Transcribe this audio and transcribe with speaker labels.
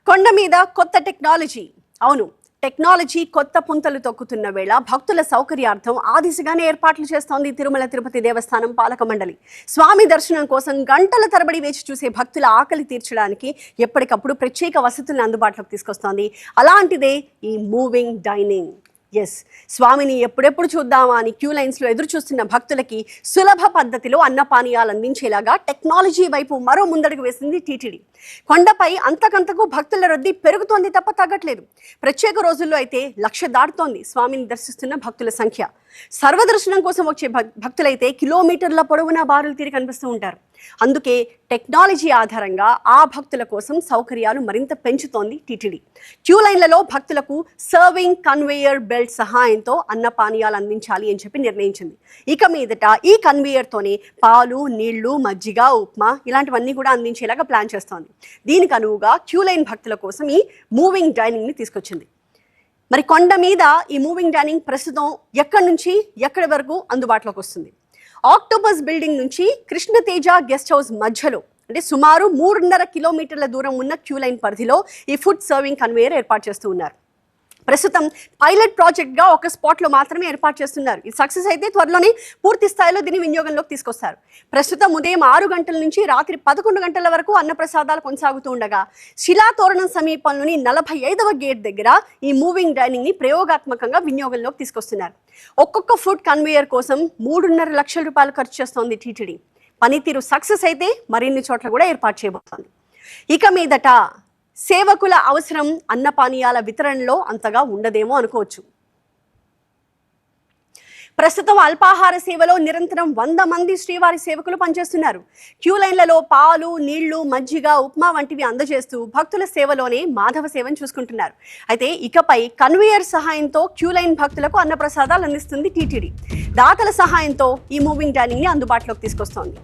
Speaker 1: కొండ మీద కొత్త టెక్నాలజీ. అవును, టెక్నాలజీ కొత్త పుంతలు తొక్కుతున్న వేళ భక్తుల సౌకర్యార్థం ఆ దిశగానే ఏర్పాట్లు చేస్తోంది తిరుమల తిరుపతి దేవస్థానం పాలక మండలి. స్వామి దర్శనం కోసం గంటల తరబడి వేచి చూసే భక్తుల ఆకలి తీర్చడానికి ఎప్పటికప్పుడు ప్రత్యేక వసతులను అందుబాటులోకి తీసుకొస్తోంది. అలాంటిదే ఈ మూవింగ్ డైనింగ్. ఎస్, స్వామిని ఎప్పుడెప్పుడు చూద్దామా అని క్యూ లైన్స్లో ఎదురు చూస్తున్న భక్తులకి సులభ పద్ధతిలో అన్నపానీయాలు అందించేలాగా టెక్నాలజీ వైపు మరో ముందడుగు వేసింది టీటీడీ. కొండపై అంతకంతకు భక్తుల రద్దీ పెరుగుతోంది తప్ప తగ్గట్లేదు. ప్రత్యేక రోజుల్లో అయితే 1,00,000 దాటుతోంది స్వామిని దర్శిస్తున్న భక్తుల సంఖ్య. సర్వదర్శనం కోసం వచ్చే భక్తులైతే కిలోమీటర్ల పొడవునా బారులు తీరి కనిపిస్తూ ఉంటారు. అందుకే టెక్నాలజీ ఆధారంగా ఆ భక్తుల కోసం సౌకర్యాలు మరింత పెంచుతోంది టీటీడీ. క్యూ లైన్లలో భక్తులకు సర్వింగ్ కన్వేయర్ బెల్ట్ సహాయంతో అన్నపానీయాలు అందించాలి అని చెప్పి నిర్ణయించింది. ఇక మీదట ఈ కన్వేయర్తోనే పాలు, నీళ్లు, మజ్జిగ, ఉప్మా ఇలాంటివన్నీ కూడా అందించేలాగా ప్లాన్ చేస్తోంది. దీనికి అనువుగా క్యూ లైన్ భక్తుల కోసం ఈ మూవింగ్ డైనింగ్ని తీసుకొచ్చింది. మరి కొండ మీద ఈ మూవింగ్ డైనింగ్ ప్రస్తుతం ఎక్కడి నుంచి ఎక్కడి వరకు అందుబాటులోకి వస్తుంది? ఆక్టోపస్ బిల్డింగ్ నుంచి కృష్ణతేజ గెస్ట్ హౌస్ మధ్యలో, అంటే సుమారు 3.5 కిలోమీటర్ల దూరం ఉన్న క్యూ లైన్ పరిధిలో ఈ ఫుడ్ సర్వింగ్ కన్వేయర్ ఏర్పాటు చేస్తూ ఉన్నారు. ప్రస్తుతం పైలట్ ప్రాజెక్ట్గా ఒక స్పాట్లో మాత్రమే ఏర్పాటు చేస్తున్నారు. ఇది సక్సెస్ అయితే త్వరలోనే పూర్తి స్థాయిలో దీన్ని వినియోగంలోకి తీసుకొస్తారు. ప్రస్తుతం ఉదయం 6 గంటల నుంచి రాత్రి 11 గంటల వరకు అన్నప్రసాదాలు కొనసాగుతూ ఉండగా శిలాతోరణం సమీపంలోని 45వ గేట్ దగ్గర ఈ మూవింగ్ డైనింగ్ని ప్రయోగాత్మకంగా వినియోగంలోకి తీసుకొస్తున్నారు. ఒక్కొక్క ఫుడ్ కన్వేయర్ కోసం 3.5 లక్షల రూపాయలు ఖర్చు చేస్తోంది టీటీడీ. పనితీరు సక్సెస్ అయితే మరిన్ని చోట్ల కూడా ఏర్పాటు చేయబోతోంది. ఇక మీదట సేవకుల అవసరం అన్నపానీయాల వితరణలో అంతగా ఉండదేమో అనుకోవచ్చు. ప్రస్తుతం అల్పాహార సేవలో నిరంతరం 100 మంది శ్రీవారి సేవకులు పనిచేస్తున్నారు. క్యూ లైన్లలో పాలు, నీళ్లు, మజ్జిగ, ఉప్మా వంటివి అందజేస్తూ భక్తుల సేవలోనే మాధవ సేవను చూసుకుంటున్నారు. అయితే ఇకపై కన్వేయర్ సహాయంతో క్యూ లైన్ భక్తులకు అన్నప్రసాదాలు అందిస్తుంది టీటీడీ. దాతల సహాయంతో ఈ మూవింగ్ డైనింగ్ని అందుబాటులోకి తీసుకొస్తోంది.